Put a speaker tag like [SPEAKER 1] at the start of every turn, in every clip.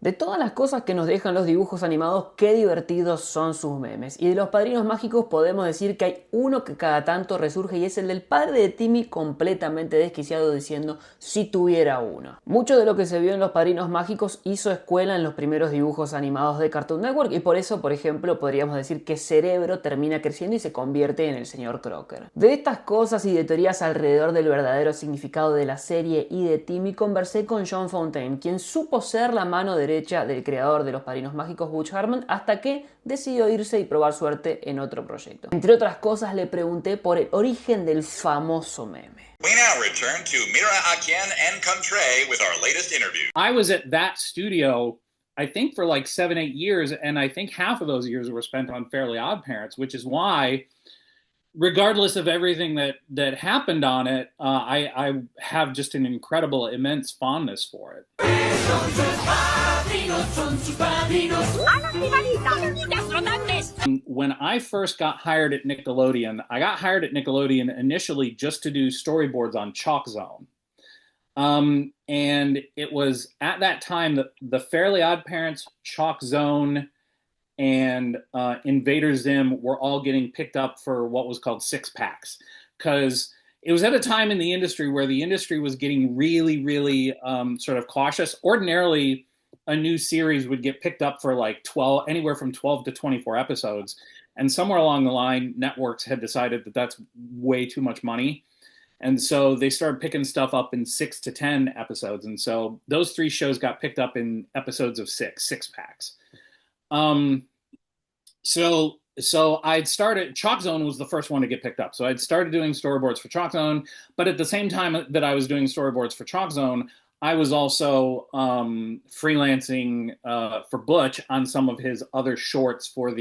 [SPEAKER 1] De todas las cosas que nos dejan los dibujos animados, qué divertidos son sus memes. Y de los Padrinos Mágicos podemos decir que hay uno que cada tanto resurge y es el del padre de Timmy completamente desquiciado diciendo si tuviera uno. Mucho de lo que se vio en los Padrinos Mágicos hizo escuela en los primeros dibujos animados de Cartoon Network y por eso, por ejemplo, podríamos decir que Cerebro termina creciendo y se convierte en el señor Crocker. De estas cosas y de teorías alrededor del verdadero significado de la serie y de Timmy conversé con John Fontaine, quien supo ser la mano derecha del creador de los Padrinos Mágicos, Butch Hartman, hasta que decidió irse y probar suerte en otro proyecto. Entre otras cosas, le pregunté por el origen del famoso meme.
[SPEAKER 2] We now return to Mira a quien and Contre with our latest interview.
[SPEAKER 3] I was at that studio, I think, for like 7-8 years, and I think half of those years were spent on Fairly Odd Parents, which is why, regardless of everything that happened on it, I have just an incredible, immense fondness for it. When I first got hired at Nickelodeon, I got hired at Nickelodeon initially just to do storyboards on Chalk Zone. And it was at that time that the Fairly Odd Parents, Chalk Zone, and Invader Zim were all getting picked up for what was called six packs. Because it was at a time in the industry where the industry was getting really, really sort of cautious. Ordinarily, a new series would get picked up for like 12, anywhere from 12 to 24 episodes. And somewhere along the line, networks had decided that that's way too much money. And so they started picking stuff up in 6 to 10 episodes. And so those three shows got picked up in episodes of six packs. So I'd started, Chalk Zone was the first one to get picked up. So I'd started doing storyboards for Chalk Zone, but at the same time that I was doing storyboards for Chalk Zone, I was also freelancing for Butch on some of his other shorts for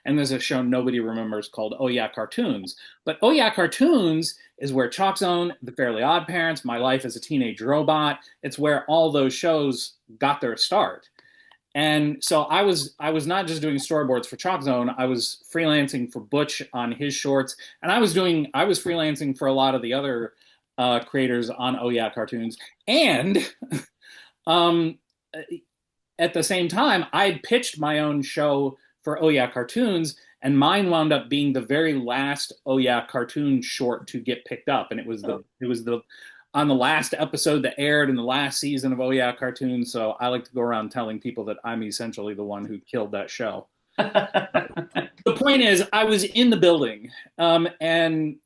[SPEAKER 3] and there's a show nobody remembers called Oh Yeah Cartoons. But Oh Yeah Cartoons is where Chalk Zone, The Fairly Odd Parents, My Life as a Teenage Robot, it's where all those shows got their start. And so I was not just doing storyboards for Chalk Zone, I was freelancing for Butch on his shorts, and I was freelancing for a lot of the other creators on Oh Yeah Cartoons. And at the same time, I had pitched my own show for Oh Yeah Cartoons, and mine wound up being the very last Oh Yeah Cartoon short to get picked up, and it was the on the last episode that aired in the last season of Oh Yeah Cartoons. So I like to go around telling people that I'm essentially the one who killed that show. The point is, I was in the building, and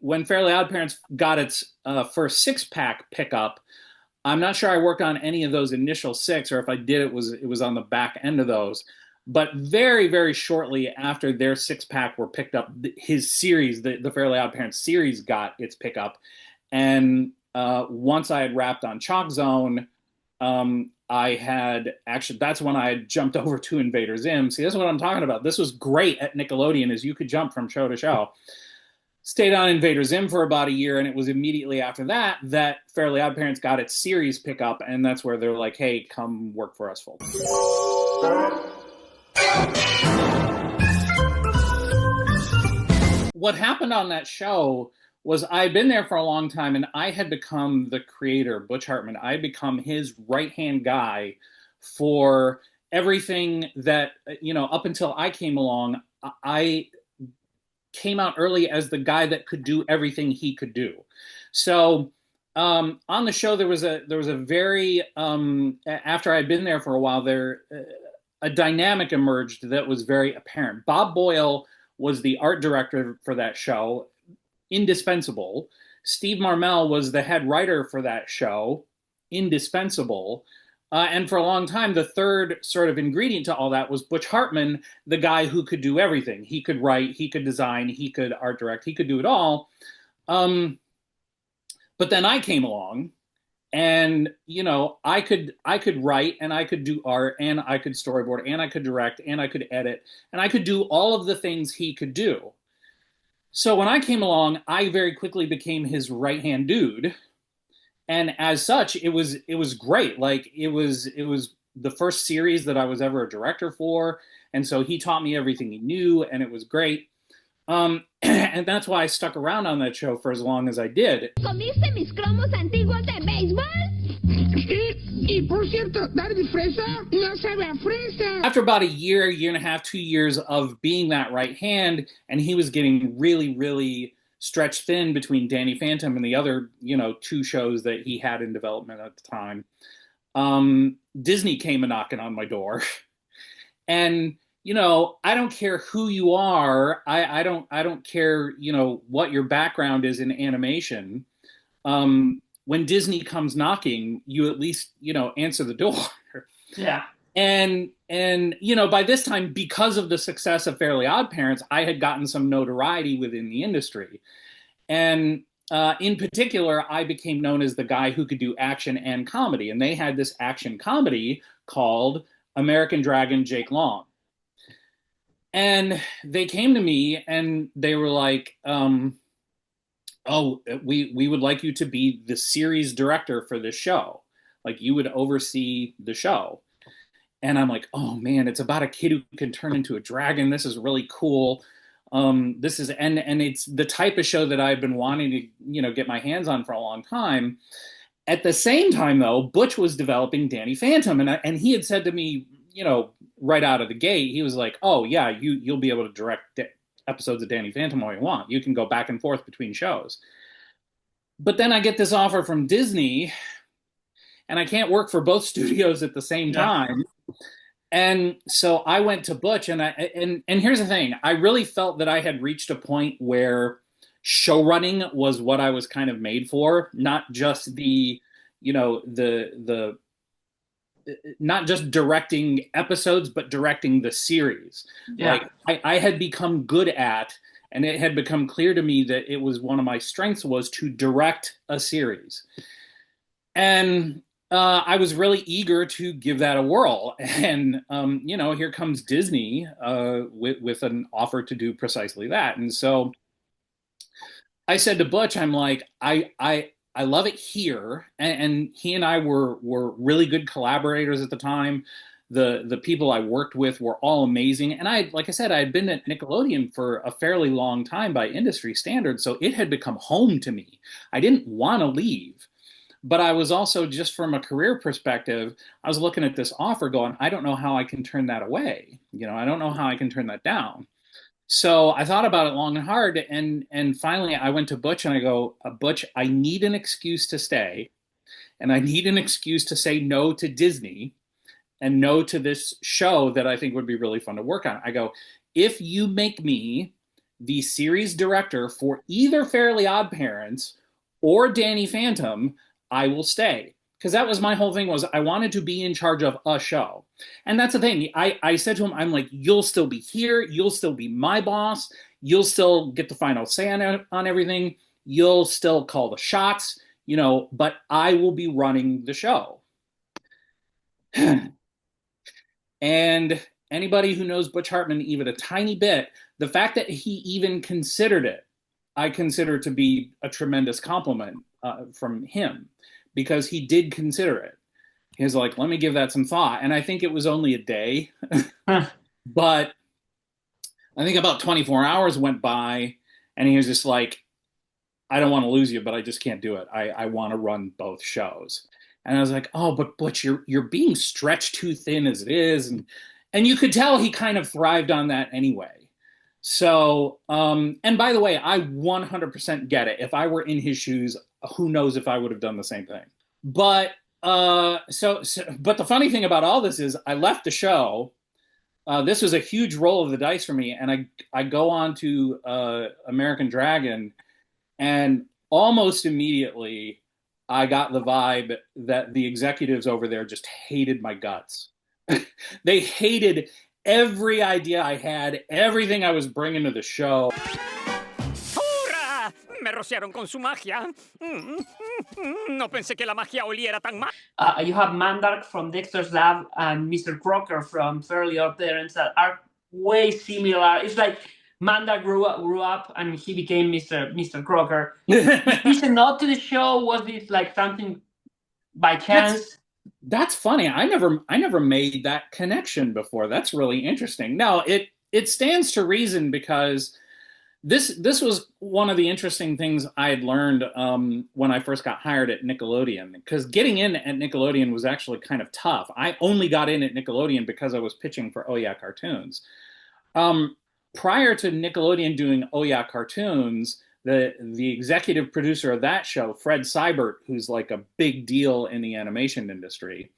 [SPEAKER 3] when Fairly Odd Parents got its first six-pack pickup, I'm not sure I worked on any of those initial six, or if I did, it was on the back end of those. But very, very shortly after their six-pack were picked up, his series, the Fairly Odd Parents series, got its pickup. And once I had wrapped on Chalk Zone, I had actually, that's when I had jumped over to Invader Zim. See, this is what I'm talking about. This was great at Nickelodeon, is you could jump from show to show. Stayed on Invader Zim for about a year, and it was immediately after that Fairly Odd Parents got its series pickup, and that's where they're like, hey, come work for us full time. What happened on that show was I'd been there for a long time, and I had become the creator, Butch Hartman. I had become his right-hand guy for everything that, up until I came along, I came out early as the guy that could do everything he could do. So on the show, there was a very, after I'd been there for a while, a dynamic emerged that was very apparent. Bob Boyle was the art director for that show, indispensable. Steve Marmel was the head writer for that show, indispensable. And for a long time, the third sort of ingredient to all that was Butch Hartman, the guy who could do everything. He could write, he could design, he could art direct, he could do it all. But then I came along, and I could write, and I could do art, and I could storyboard, and I could direct, and I could edit, and I could do all of the things he could do. So when I came along, I very quickly became his right-hand dude. And as such, it was great. Like it was the first series that I was ever a director for. And so he taught me everything he knew, and it was great. And that's why I stuck around on that show for as long as I did.
[SPEAKER 4] ¿Comiste mis cromos antiguos de béisbol? Y por cierto, Darby Fresa no sabe a fresa.
[SPEAKER 3] After about a year and a half, 2 years of being that right hand, and he was getting really, really stretched thin between Danny Phantom and the other, 2 shows that he had in development at the time, Disney came a knocking on my door. And, I don't care who you are. I don't care, what your background is in animation. When Disney comes knocking, you at least, answer the door.
[SPEAKER 1] Yeah.
[SPEAKER 3] And by this time, because of the success of Fairly Odd Parents, I had gotten some notoriety within the industry. And in particular, I became known as the guy who could do action and comedy. And they had this action comedy called American Dragon Jake Long. And they came to me and they were like, oh, we would like you to be the series director for this show. Like, you would oversee the show. And I'm like, oh man, it's about a kid who can turn into a dragon. This is really cool. This is, and it's the type of show that I've been wanting to, get my hands on for a long time. At the same time, though, Butch was developing Danny Phantom, and he had said to me, right out of the gate, he was like, oh yeah, you'll be able to direct episodes of Danny Phantom all you want. You can go back and forth between shows. But then I get this offer from Disney, and I can't work for both studios at the same time. And so I went to Butch, and here's the thing. I really felt that I had reached a point where showrunning was what I was kind of made for, not just the not just directing episodes, but directing the series.
[SPEAKER 1] Yeah.
[SPEAKER 3] Like I had become good at, and it had become clear to me that it was one of my strengths was to direct a series. And I was really eager to give that a whirl. And, here comes Disney with an offer to do precisely that. And so I said to Butch, I'm like, I love it here. And he and I were really good collaborators at the time. The people I worked with were all amazing. And like I said, I had been at Nickelodeon for a fairly long time by industry standards. So it had become home to me. I didn't want to leave. But I was also, just from a career perspective, I was looking at this offer going, I don't know how I can turn that away. I don't know how I can turn that down. So I thought about it long and hard. And finally, I went to Butch and I go, Butch, I need an excuse to stay. And I need an excuse to say no to Disney and no to this show that I think would be really fun to work on. I go, if you make me the series director for either Fairly Odd Parents or Danny Phantom, I will stay. Because that was my whole thing, was I wanted to be in charge of a show. And that's the thing. I said to him, I'm like, you'll still be here. You'll still be my boss. You'll still get the final say on everything. You'll still call the shots, but I will be running the show. And anybody who knows Butch Hartman even a tiny bit, the fact that he even considered it, I consider to be a tremendous compliment from him, because he did consider it. He was like, let me give that some thought. And I think it was only a day, but I think about 24 hours went by, and he was just like, I don't want to lose you, but I just can't do it. I want to run both shows. And I was like, oh, but Butch, you're being stretched too thin as it is. And you could tell he kind of thrived on that anyway. So, and by the way, I 100% get it. If I were in his shoes, who knows if I would have done the same thing. But, but the funny thing about all this is I left the show. This was a huge roll of the dice for me. And I go on to American Dragon, and almost immediately I got the vibe that the executives over there just hated my guts. They hated every idea I had, everything I was bringing to the show.
[SPEAKER 5] ¡Hurra! Me rociaron con su magia. No pensé que la magia oliera tan mal.
[SPEAKER 1] You have Mandark from Dexter's Lab and Mr. Crocker from Fairly Odd Parents that are way similar. It's like Mandark grew up and he became Mr. Crocker. Is a nod to the show? Was it like something by chance?
[SPEAKER 3] That's funny. I never made that connection before. That's really interesting. No, it stands to reason, because This was one of the interesting things I had learned when I first got hired at Nickelodeon, because getting in at Nickelodeon was actually kind of tough. I only got in at Nickelodeon because I was pitching for Oh Yeah Cartoons. Um, Prior to Nickelodeon doing Oh Yeah Cartoons, the executive producer of that show, Fred Seibert, who's like a big deal in the animation industry,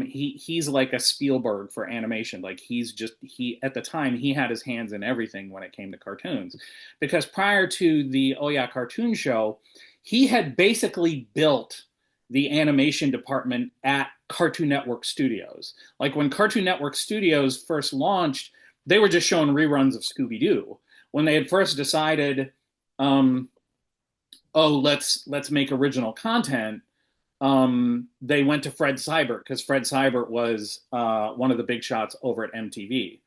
[SPEAKER 3] he's like a Spielberg for animation. Like he at the time he had his hands in everything when it came to cartoons, because prior to the Oh Yeah Cartoon show, he had basically built the animation department at Cartoon Network Studios. Like when Cartoon Network Studios first launched, they were just showing reruns of Scooby Doo. When they had first decided, um, oh, let's make original content, they went to Fred Seibert, because Fred Seibert was one of the big shots over at MTV.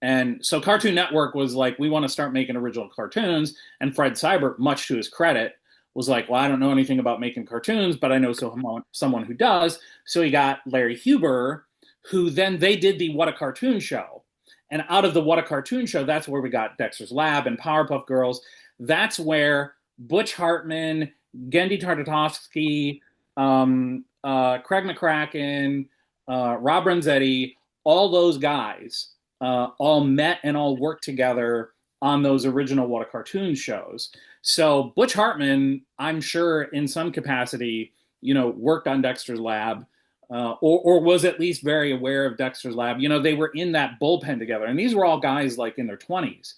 [SPEAKER 3] And so Cartoon Network was like, we want to start making original cartoons. And Fred Seibert, much to his credit, was like, well, I don't know anything about making cartoons, but I know someone who does. So he got Larry Huber, who then they did the What a Cartoon Show. And out of the What a Cartoon Show, that's where we got Dexter's Lab and Powerpuff Girls. That's where Butch Hartman, Gendy Tartakovsky, Craig McCracken, Rob Renzetti, all those guys all met and all worked together on those original What a Cartoon shows. So Butch Hartman, I'm sure in some capacity, worked on Dexter's Lab, or was at least very aware of Dexter's Lab. They were in that bullpen together, and these were all guys like in their 20s.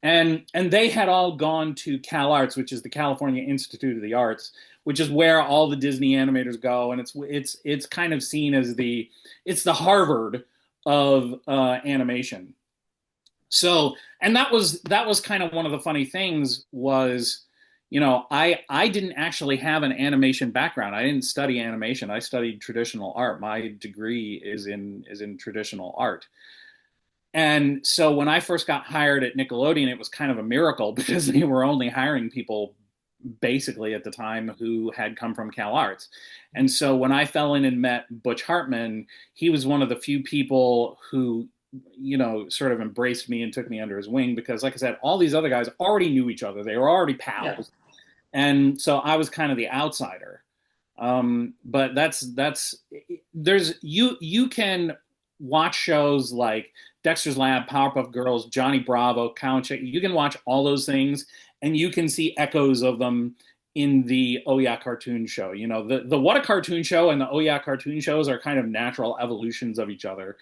[SPEAKER 3] And they had all gone to Cal Arts, which is the California Institute of the Arts, which is where all the Disney animators go, and it's kind of seen as the Harvard of animation. So, and that was kind of one of the funny things was, I didn't actually have an animation background. I didn't study animation. I studied traditional art. My degree is in traditional art. And so when I first got hired at Nickelodeon, it was kind of a miracle because they were only hiring people basically at the time who had come from Cal Arts. And so when I fell in and met Butch Hartman, he was one of the few people who, sort of embraced me and took me under his wing, because like I said, all these other guys already knew each other. They were already pals. Yeah. And so I was kind of the outsider. But you can watch shows like Dexter's Lab, Powerpuff Girls, Johnny Bravo, Count. You can watch all those things, and you can see echoes of them in the Oh Yeah Cartoon show. The What a Cartoon Show and the Oh Yeah Cartoon shows are kind of natural evolutions of each other,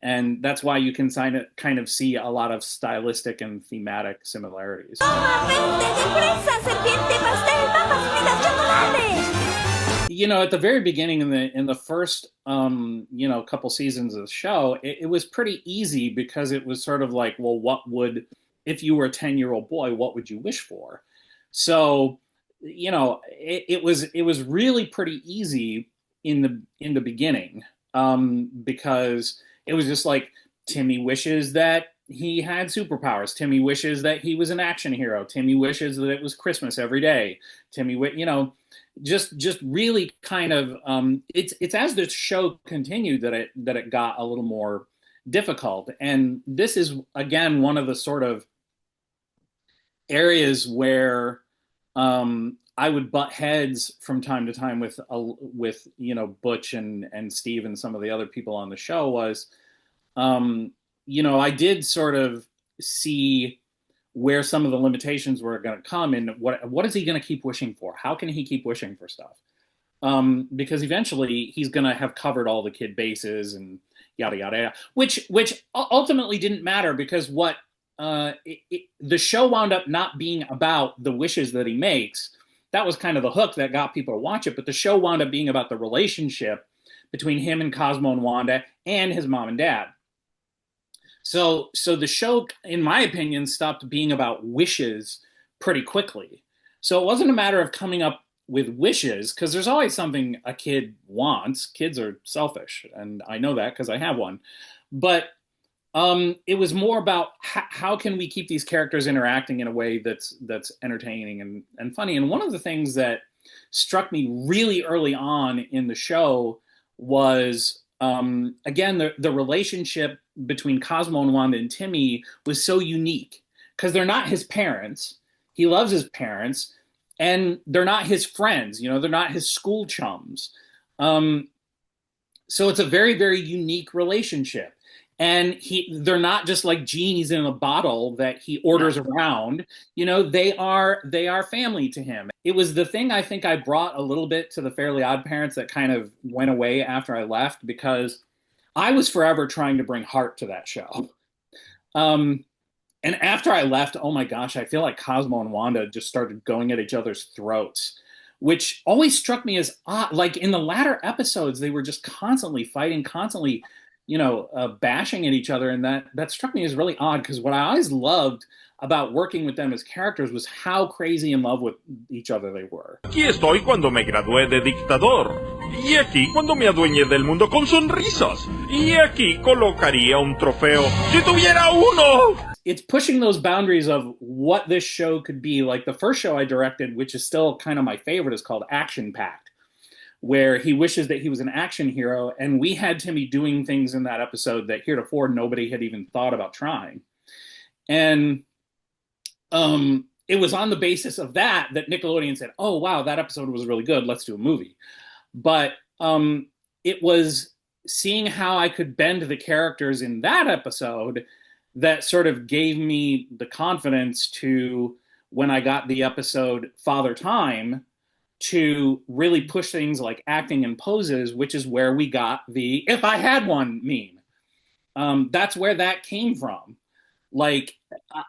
[SPEAKER 3] and that's why you can kind of see a lot of stylistic and thematic similarities. At the very beginning in the first couple seasons of the show, it was pretty easy, because it was sort of like, well, if you were a 10-year-old boy, what would you wish for? So, it was really pretty easy in the beginning, because it was just like, Timmy wishes that he had superpowers. Timmy wishes that he was an action hero. Timmy wishes that it was Christmas every day. Timmy, just really kind of, it's as the show continued that it got a little more difficult. And this is, again, one of the sort of areas where I would butt heads from time to time with Butch and Steve and some of the other people on the show. Was I did sort of see where some of the limitations were going to come, and what is he going to keep wishing for? How can he keep wishing for stuff? Because eventually he's going to have covered all the kid bases and yada yada yada, which ultimately didn't matter, because the show wound up not being about the wishes that he makes. That was kind of the hook that got people to watch it, but the show wound up being about the relationship between him and Cosmo and Wanda and his mom and dad. So the show, in my opinion, stopped being about wishes pretty quickly. So it wasn't a matter of coming up with wishes, because there's always something a kid wants. Kids are selfish, and I know that because I have one. But it was more about how can we keep these characters interacting in a way that's entertaining and funny. And one of the things that struck me really early on in the show was, again, the relationship between Cosmo and Wanda and Timmy was so unique. because they're not his parents. He loves his parents, and they're not his friends. You know, they're not his school chums. So it's a very, very unique relationship. And they're not just like genies in a bottle that he orders around. You know, they are family to him. It was the thing I think I brought a little bit to the Fairly Odd Parents that kind of went away after I left, because I was forever trying to bring heart to that show. And after I left, oh my gosh, I feel like Cosmo and Wanda just started going at each other's throats, which always struck me as odd. Like in the latter episodes, they were just constantly fighting, constantly, bashing at each other. And that struck me as really odd, because what I always loved about working with them as characters was how crazy in love with each other they were.
[SPEAKER 6] Aquí estoy cuando me gradué de dictador. Y aquí cuando me adueñé del mundo con sonrisas. Y aquí colocaría un trofeo si tuviera uno.
[SPEAKER 3] It's pushing those boundaries of what this show could be. Like the first show I directed, which is still kind of my favorite, is called Action Packed, where he wishes that he was an action hero. And we had Timmy doing things in that episode that heretofore nobody had even thought about trying. And it was on the basis of that Nickelodeon said, oh, wow, that episode was really good. Let's do a movie. But it was seeing how I could bend the characters in that episode that sort of gave me the confidence to, when I got the episode Father Time, to really push things like acting and poses, which is where we got the "if I had one" meme. That's where that came from. Like,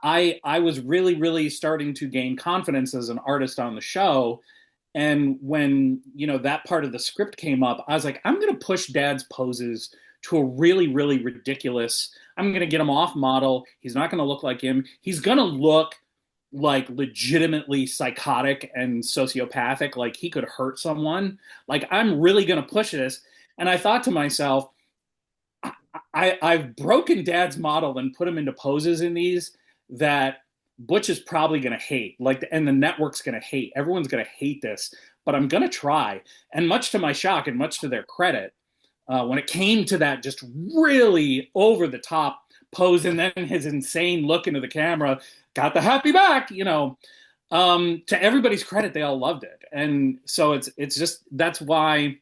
[SPEAKER 3] I was really, really starting to gain confidence as an artist on the show. And when, that part of the script came up, I was like, I'm going to push Dad's poses to a really, really ridiculous. I'm going to get him off model. He's not going to look like him. He's going to look like legitimately psychotic and sociopathic, like he could hurt someone. Like, I'm really going to push this. And I thought to myself, I've broken Dad's model and put him into poses in these that Butch is probably going to hate, and the network's going to hate. Everyone's going to hate this, but I'm going to try. And much to my shock and much to their credit, when it came to that just really over the top pose and then his insane look into the camera, got the happy back, to everybody's credit, they all loved it. And so it's just, that's why,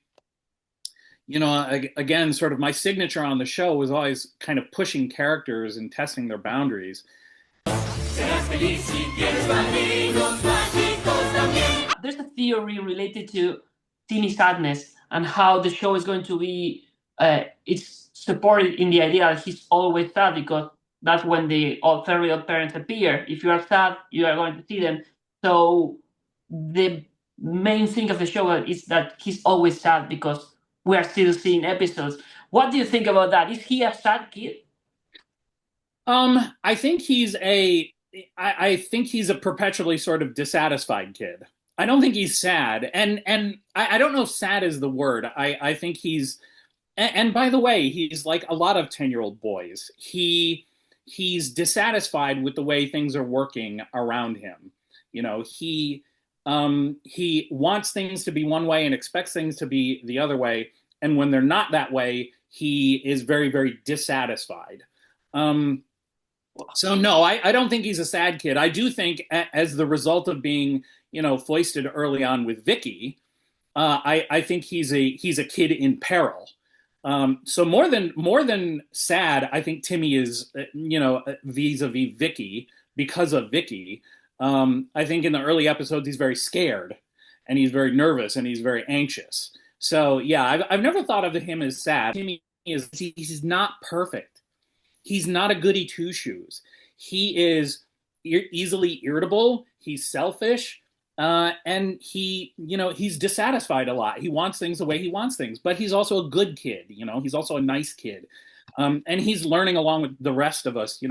[SPEAKER 3] again, sort of my signature on the show was always kind of pushing characters and testing their boundaries.
[SPEAKER 1] There's a theory related to teeny sadness and how the show is going to be, it's supported in the idea that he's always sad, because that's when the Fairly Odd Parents appear. If you are sad, you are going to see them. So the main thing of the show is that he's always sad, because we are still seeing episodes. What do you think about that? Is he a sad kid?
[SPEAKER 3] I think he's a perpetually sort of dissatisfied kid. I don't think he's sad. And I don't know if sad is the word. I think he's, and by the way, he's like a lot of 10-year-old boys. He's dissatisfied with the way things are working around him. He wants things to be one way and expects things to be the other way. And when they're not that way, he is very, very dissatisfied. So no, I don't think he's a sad kid. I do think, as the result of being, foisted early on with Vicky, I think he's a kid in peril. So more than sad, I think Timmy is, vis-a-vis Vicky, because of Vicky. I think in the early episodes he's very scared, and he's very nervous, and he's very anxious. So yeah, I've never thought of him as sad. Timmy he's not perfect. He's not a goody two-shoes. He is easily irritable. He's selfish. And he's dissatisfied a lot. He wants things the way he wants things, but he's also a good kid. He's also a nice kid. And he's learning along with the rest of us,